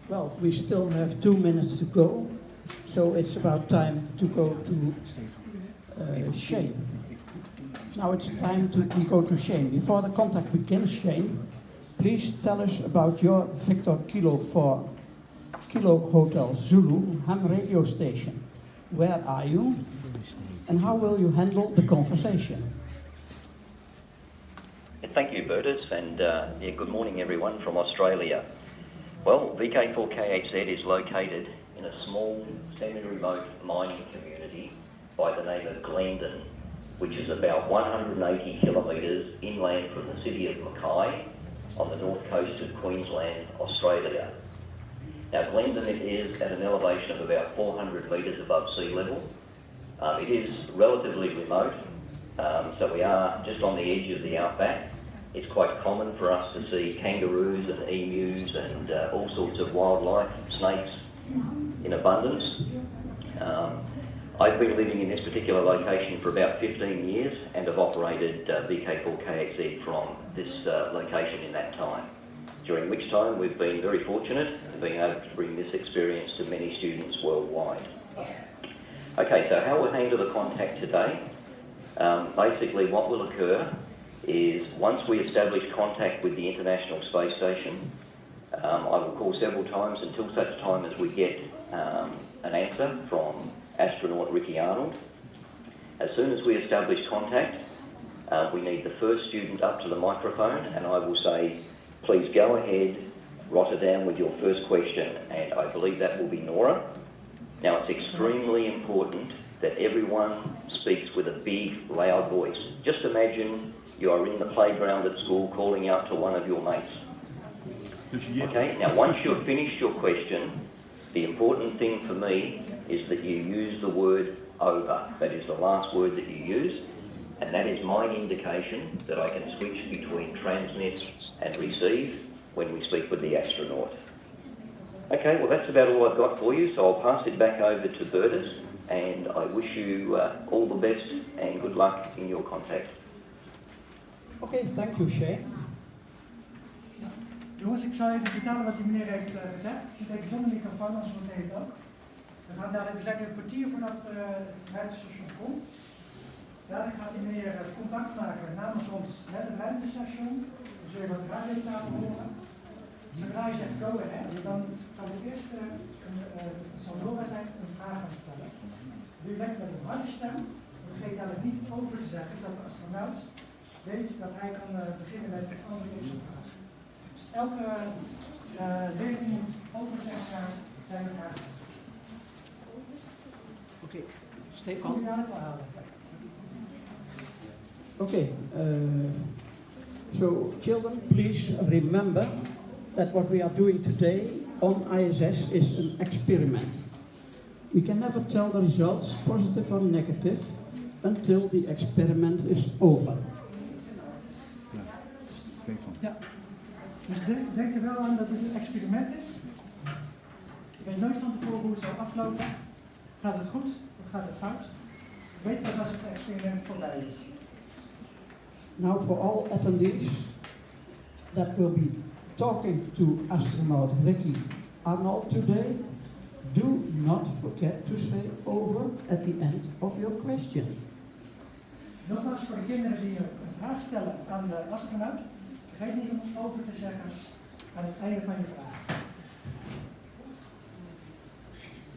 Well, we still have 2 minutes to go, so it's about time to go to Shane. Now it's time to go to Shane. Before the contact begins, Shane, please tell us about your Victor Kilo 4 Kilo Hotel Zulu ham radio station. Where are you? And how will you handle the conversation? Thank you, Bertus, and good morning everyone from Australia. Well, VK4KHZ is located in a small, semi-remote mining community by the name of Glendon, which is about 180 kilometres inland from the city of Mackay on the north coast of Queensland, Australia. Now, Glendon is at an elevation of about 400 metres above sea level. It is relatively remote, so we are just on the edge of the outback. It's quite common for us to see kangaroos and emus and all sorts of wildlife, snakes in abundance. I've been living in this particular location for about 15 years and have operated VK4KXZ from this location in that time, during which time we've been very fortunate in being able to bring this experience to many students worldwide. Okay, so how we'll handle the contact today. Basically what will occur is once we establish contact with the International Space Station, I will call several times until such time as we get an answer from astronaut Ricky Arnold. As soon as we establish contact, we need the first student up to the microphone, and I will say, please go ahead, Rotterdam, with your first question, and I believe that will be Nora. Now, it's extremely important that everyone speaks with a big, loud voice. Just imagine you are in the playground at school calling out to one of your mates. Okay, now once you've finished your question, the important thing for me is that you use the word over. That is the last word that you use, and that is my indication that I can switch between transmit and receive when we speak with the astronaut. Okay, well that's about all I've got for you, so I'll pass it back over to Bertus, and I wish you all the best and good luck in your contact. Okay, thank you, Shane. Jongens, ik zal even vertellen wat die meneer heeft gezegd. Ik even zonder microfoon, anders wordt het ook. We zijn nu een kwartier voordat het ruimtestation komt. Dadelijk gaat die meneer contact maken namens ons met het ruimtestation. Dan zul je wat radiotafel horen. Zodra je zegt go ahead, dan kan de eerste, dat zal Nora zijn, een vraag gaan stellen. Doe je lekker met een harde stem. Vergeet dadelijk niet over te zeggen, zodat de astronaut weet dat hij kan beginnen met antwoorden op zijn vraag. Dus elke leerling moet overzeggen naar zijn vraag. Okay, Stefan. Kom je dadelijk wel halen. Okay, so children, please remember that what we are doing today on ISS is an experiment. We can never tell the results, positive or negative, until the experiment is over. Ja, dus denk er wel aan dat het een experiment is. Je weet nooit van tevoren hoe het zal aflopen. Gaat het goed of gaat het fout? Weet pas als het experiment voorbij is. Now for all attendees that will be talking to astronaut Ricky Arnold today, do not forget to say over at the end of your question. Nogmaals voor de kinderen die een vraag stellen aan de astronaut, vergeet niet om over te zeggen aan het einde van je vraag.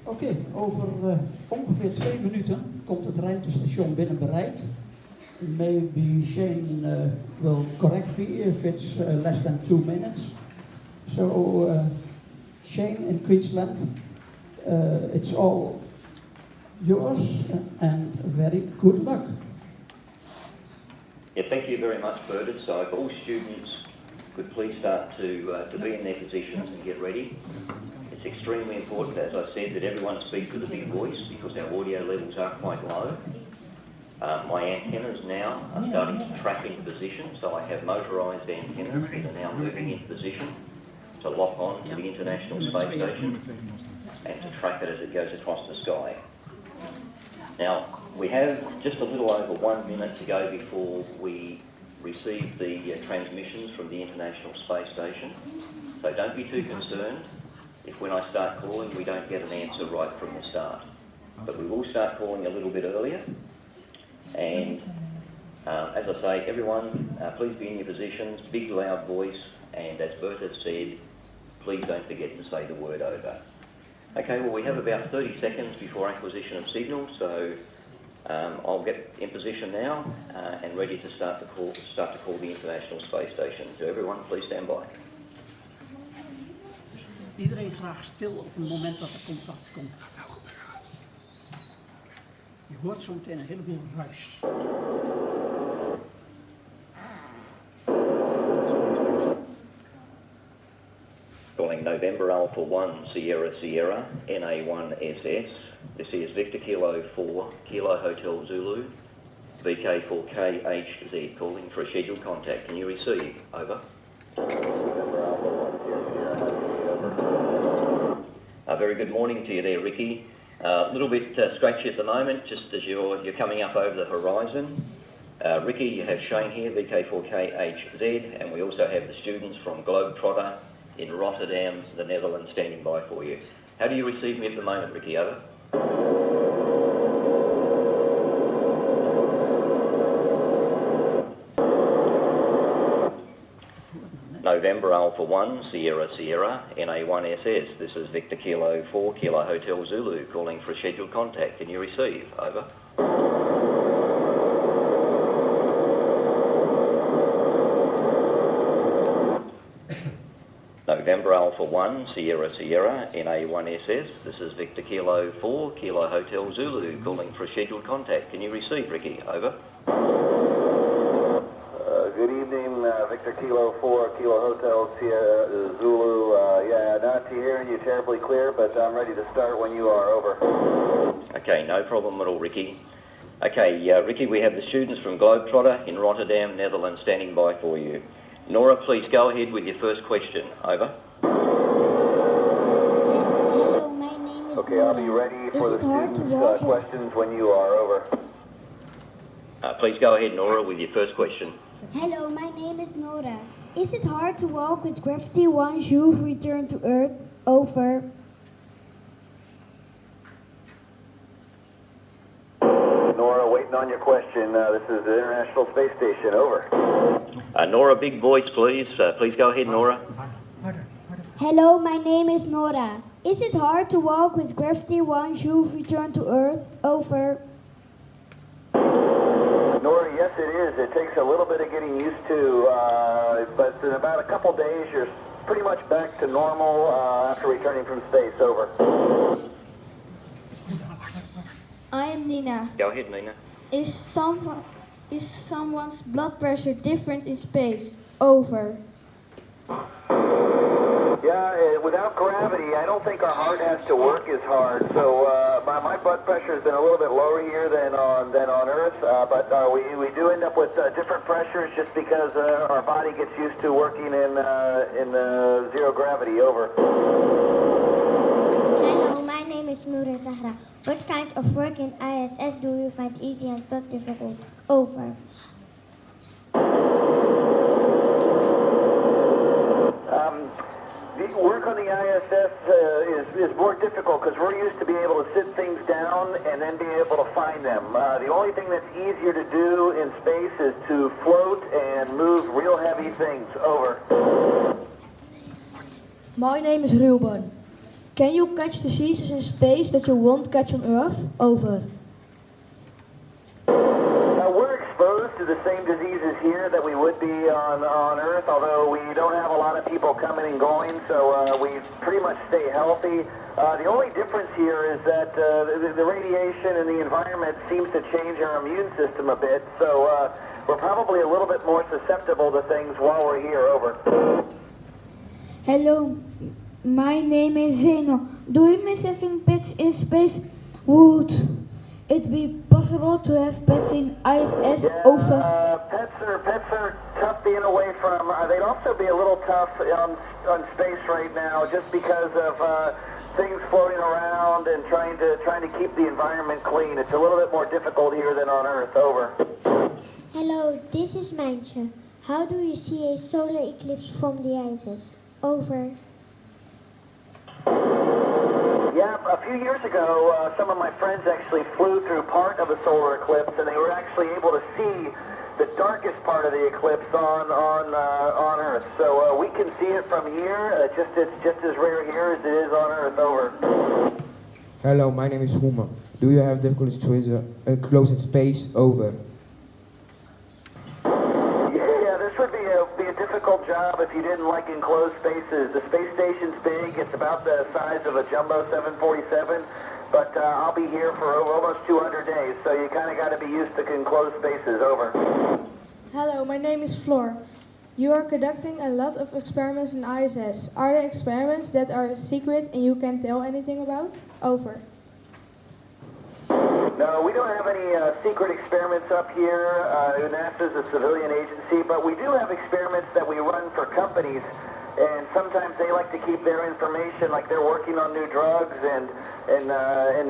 Oké, over ongeveer 2 minuten komt het ruimtestation binnen bereik. Maybe Shane will correct me if it's less than 2 minutes. So Shane in Queensland, it's all yours and very good luck. Yeah, thank you very much, Bertus. So if all students could please start to be in their positions and get ready. It's extremely important, as I said, that everyone speaks with a big voice because our audio levels are quite low. My antennas now are starting to track into position, so I have motorised antennas that are now moving into position to lock on to the International Space Station and to track it as it goes across the sky. Now, we have just a little over 1 minute to go before we receive the transmissions from the International Space Station, so don't be too concerned. if when I start calling we don't get an answer right from the start. But we will start calling a little bit earlier. And as I say, everyone, please be in your positions, big loud voice, and as Bert has said, please don't forget to say the word over. Okay, well we have about 30 seconds before acquisition of signal, so I'll get in position now and ready to start to call the International Space Station. So everyone, please stand by. Iedereen graag stil op het moment dat er contact komt. Je hoort zo meteen een heleboel ruis. Calling November Alpha 1 Sierra Sierra, NA1SS. This is Victor Kilo 4, Kilo Hotel Zulu, VK4KHZ, calling for a scheduled contact. Can you receive? Over. November Alpha 1 Sierra Sierra, over. A very good morning to you there, Ricky. A little bit scratchy at the moment, just as you're coming up over the horizon. Ricky, you have Shane here, VK4KHZ, and we also have the students from Globetrotter in Rotterdam, the Netherlands, standing by for you. How do you receive me at the moment, Ricky? Over. November Alpha 1 Sierra Sierra, NA1SS. This is Victor Kilo 4, Kilo Hotel Zulu, calling for a scheduled contact. Can you receive? Over. November Alpha 1 Sierra Sierra, NA1SS. This is Victor Kilo 4, Kilo Hotel Zulu, calling for a scheduled contact. Can you receive, Ricky? Over. Good evening, Victor Kilo 4, Kilo Hotel Sierra Zulu. Yeah, not hearing you terribly clear, but I'm ready to start when you are. Over. Okay, no problem at all, Ricky. Okay, Ricky, we have the students from Globetrotter in Rotterdam, Netherlands, standing by for you. Nora, please go ahead with your first question. Over. Hello, my name is Okay, Nora. I'll be ready for the Is it hard to students' walk questions when you are. Over. Please go ahead, Nora, with your first question. Hello, my name is Nora. Is it hard to walk with gravity once you've returned to Earth? Over. Nora, waiting on your question. This is the International Space Station. Over. Nora, big voice, please. Please go ahead, Nora. Hello, my name is Nora. Is it hard to walk with gravity once you've returned to Earth? Over. Nora, yes it is. It takes a little bit of getting used to, but in about a couple days you're pretty much back to normal after returning from space. Over. I am Nina. Go ahead, Nina. Is someone's blood pressure different in space? Over. Yeah, without gravity, I don't think our heart has to work as hard. So my blood pressure has been a little bit lower here than on Earth, but we do end up with different pressures just because our body gets used to working in zero gravity. Over. Hello, my name is Noor Zahra. What kind of work in ISS do you find easy and not difficult? Over. The work on the ISS is more difficult because we're used to being able to sit things down and then being able to find them. The only thing that's easier to do in space is to float and move real heavy things. Over. My name is Ruben. Can you catch diseases in space that you won't catch on Earth? Over. We're exposed to the same diseases here that we would be on Earth, although we don't have a lot of people coming and going, so we pretty much stay healthy. The only difference here is that the radiation and the environment seems to change our immune system a bit, so we're probably a little bit more susceptible to things while we're here. Over. Hello, my name is Zeno. Do you miss having pets in space? Would it be possible to have pets in ISS? Yeah, Over. pets are tough being away from. They'd also be a little tough on space right now, just because of things floating around and trying to keep the environment clean. It's a little bit more difficult here than on Earth. Over. Hello, this is Mijntje. How do you see a solar eclipse from the ISS? Over. A few years ago, some of my friends actually flew through part of a solar eclipse, and they were actually able to see the darkest part of the eclipse on Earth. So we can see it from here. It's just as rare here as it is on Earth. Over. Hello, my name is Hoemer. Do you have difficulties to close in space? Over. Yeah, this would be a difficult job if you didn't like enclosed spaces. The space station's big. It's about the size of a jumbo 747, but I'll be here for almost 200 days, so you kind of got to be used to enclosed spaces. Over. Hello, my name is Floor. You are conducting a lot of experiments in ISS. Are there experiments that are secret and you can't tell anything about? Over. No, we don't have any secret experiments up here. NASA's a civilian agency, but we do have experiments that we run for companies, and sometimes they like to keep their information, like they're working on new drugs and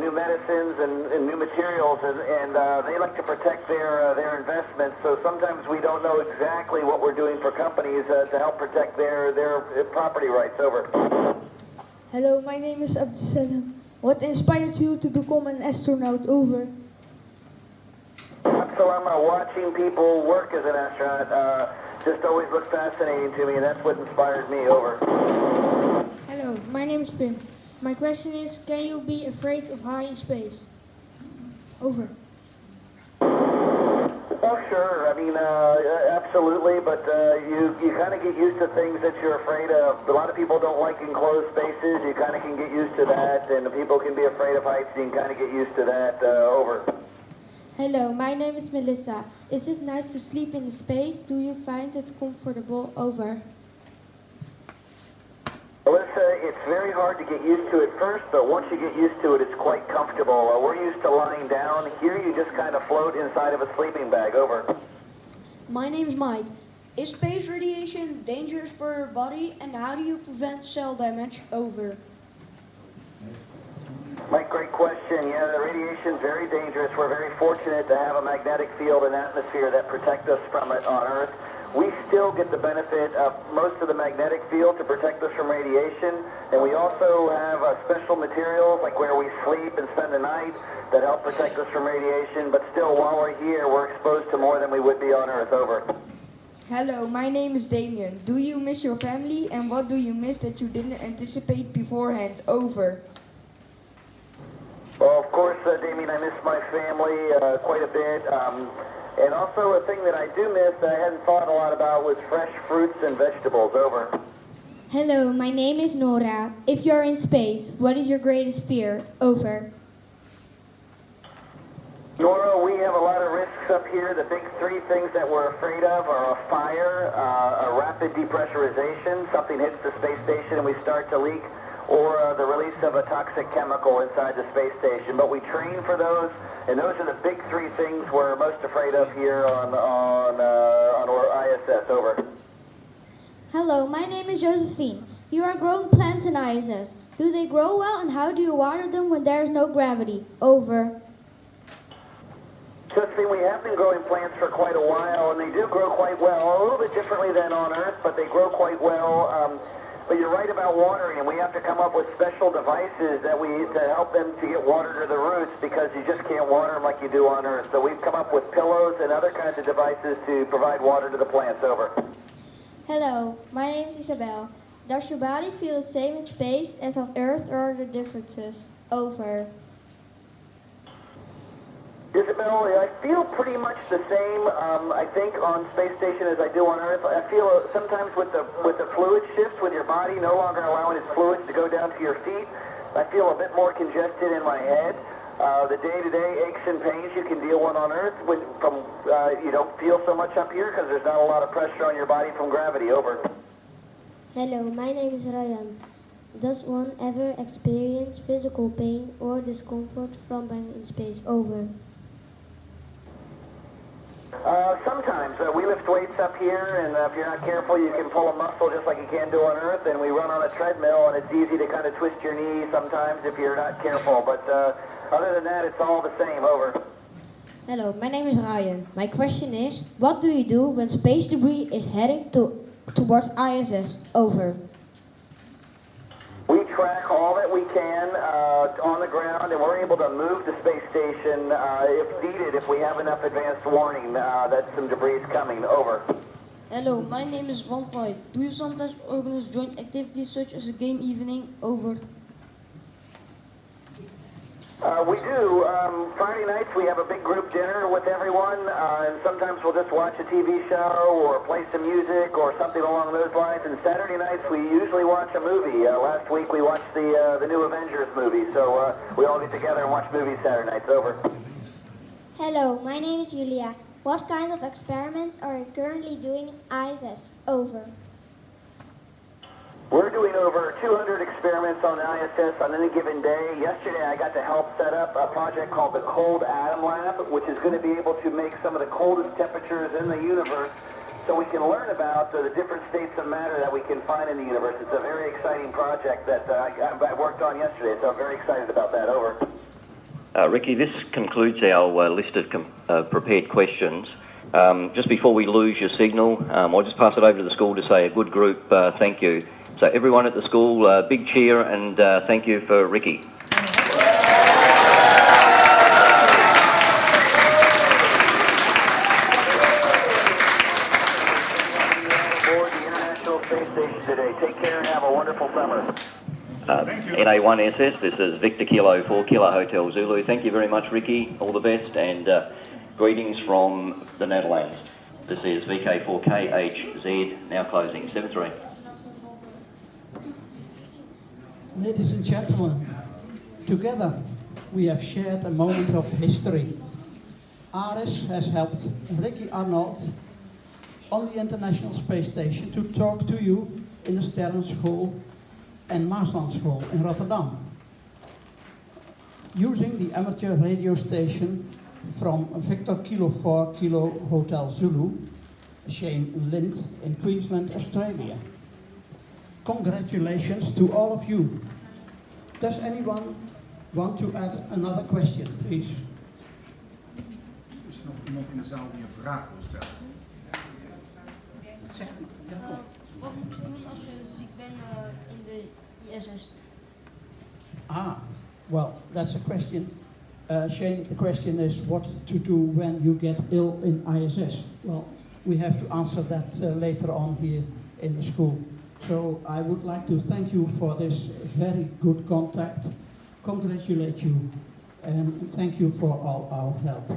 new medicines and new materials, and they like to protect their investments. So sometimes we don't know exactly what we're doing for companies to help protect their property rights. Over. Hello, my name is Abdusalam. What inspired you to become an astronaut? Over. So I'm watching people work as an astronaut. Just always looked fascinating to me, and that's what inspired me. Over. Hello, my name is Pim. My question is, can you be afraid of high in space? Over. Oh, sure. I mean, absolutely, but you kind of get used to things that you're afraid of. A lot of people don't like enclosed spaces. You kind of can get used to that, and people can be afraid of heights. You can kind of get used to that. Over. Hello, my name is Melissa. Is it nice to sleep in space? Do you find it comfortable? Over. Melissa, it's very hard to get used to at first, but once you get used to it, it's quite comfortable. We're used to lying down. Here you just kind of float inside of a sleeping bag. Over. My name is Mike. Is space radiation dangerous for your body, and how do you prevent cell damage? Over. Mike, great question. Yeah, the radiation's very dangerous. We're very fortunate to have a magnetic field and atmosphere that protect us from it on Earth. We still get the benefit of most of the magnetic field to protect us from radiation, and we also have special materials like where we sleep and spend the night that help protect us from radiation, but still while we're here, we're exposed to more than we would be on Earth. Over. Hello, my name is Damien. Do you miss your family, and what do you miss that you didn't anticipate beforehand? Over. Well, of course, Damien, I miss my family quite a bit. And also a thing that I do miss that I hadn't thought a lot about was fresh fruits and vegetables. Over. Hello, my name is Nora. If you're in space, what is your greatest fear? Over. Nora, we have a lot of risks up here. The big three things that we're afraid of are a fire, a rapid depressurization, something hits the space station and we start to leak, or the release of a toxic chemical inside the space station. But we train for those, and those are the big three things we're most afraid of here on our ISS. Over. Hello, my name is Josephine. You are growing plants in ISS. Do they grow well, and how do you water them when there is no gravity? Over. Josephine, we have been growing plants for quite a while, and they do grow quite well, a little bit differently than on Earth, but they grow quite well. But you're right about watering, and we have to come up with special devices to help them to get water to the roots, because you just can't water them like you do on Earth. So we've come up with pillows and other kinds of devices to provide water to the plants. Over. Hello, my name is Isabel. Does your body feel the same in space as on Earth, or are there differences? Over. Isabel, I feel pretty much the same, I think, on space station as I do on Earth. I feel sometimes with the fluid shifts, with your body no longer allowing its fluids to go down to your feet, I feel a bit more congested in my head. The day-to-day aches and pains you can deal with on Earth, you don't feel so much up here because there's not a lot of pressure on your body from gravity. Over. Hello, my name is Ryan. Does one ever experience physical pain or discomfort from being in space? Over. Sometimes. We lift weights up here, and if you're not careful, you can pull a muscle just like you can do on Earth, and we run on a treadmill, and it's easy to kind of twist your knee sometimes if you're not careful. But other than that, it's all the same. Over. Hello, my name is Ryan. My question is, what do you do when space debris is heading towards ISS? Over. We track all that we can on the ground, and we're able to move the space station if needed, if we have enough advanced warning that some debris is coming. Over. Hello, my name is Van Roy. Do you sometimes organize joint activities such as a game evening? Over. We do. Friday nights we have a big group dinner with everyone, and sometimes we'll just watch a TV show or play some music or something along those lines. And Saturday nights we usually watch a movie. Last week we watched the new Avengers movie, so we all get together and watch movies Saturday nights. Over. Hello, my name is Julia. What kind of experiments are you currently doing in ISS? Over. We're doing over 200 experiments on the ISS on any given day. Yesterday I got to help set up a project called the Cold Atom Lab, which is going to be able to make some of the coldest temperatures in the universe so we can learn about the different states of matter that we can find in the universe. It's a very exciting project that I worked on yesterday, so I'm very excited about that. Over. Ricky, this concludes our list of prepared questions. Just before we lose your signal, I'll just pass it over to the school to say a good group thank you. So everyone at the school, big cheer and thank you for Ricky. Aboard the International Space Station today. Take care and have a wonderful summer. NA1SS, this is Victor Kilo 4 Kilo Hotel Zulu. Thank you very much, Ricky. All the best and greetings from the Netherlands. This is VK4KHZ, now closing. 7-3. Ladies and gentlemen, together we have shared a moment of history. Aris has helped Ricky Arnold on the International Space Station to talk to you in the Stellen School and Maasland School in Rotterdam. Using the amateur radio station from Victor Kilo 4 Kilo Hotel Zulu, Shane Lind in Queensland, Australia. Congratulations to all of you. Does anyone want to add another question, please? Is er nog iemand in de zaal die een vraag wil stellen? Wat moet je doen als je ziek bent in de ISS? Well, that's a question. Shane, the question is what to do when you get ill in ISS. Well, we have to answer that later on here in the school. So I would like to thank you for this very good contact, congratulate you, and thank you for all our help.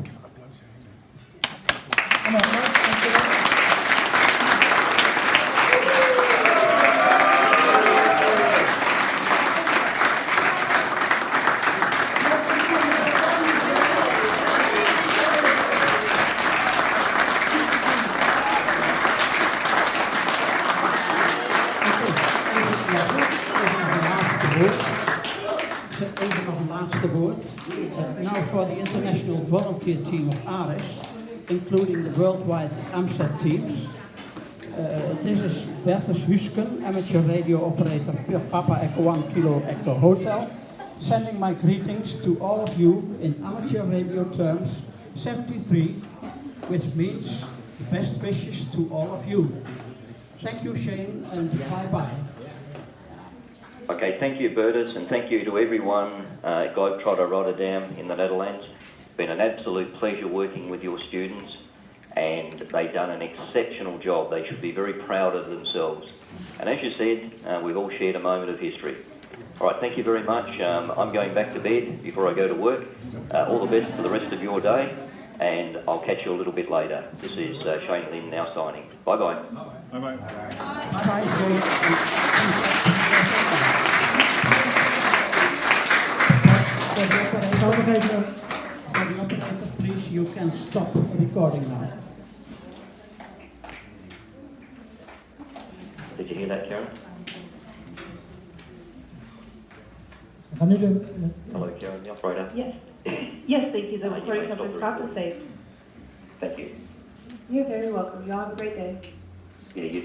Now for the international volunteer team of ARIS, including the worldwide AMSAT teams. This is Bertus Husken, amateur radio operator, Papa Echo 1 Kilo Echo Hotel, sending my greetings to all of you in amateur radio terms, 73, which means best wishes to all of you. Thank you, Shane, and bye-bye. Okay, thank you, Bertus, and thank you to everyone at Globetrotter Rotterdam in the Netherlands. It's been an absolute pleasure working with your students, and they've done an exceptional job. They should be very proud of themselves. And as you said, we've all shared a moment of history. All right, thank you very much. I'm going back to bed before I go to work. All the best for the rest of your day, and I'll catch you a little bit later. This is Shane Lynn now signing. Bye-bye. Bye-bye. For the operator, please, you can stop recording now. Did you hear that, Karen? Hello, Karen, the operator. Yes. Yes, thank you. The recording conference process safe. Thank you. You're very welcome. You all have a great day. Yeah, you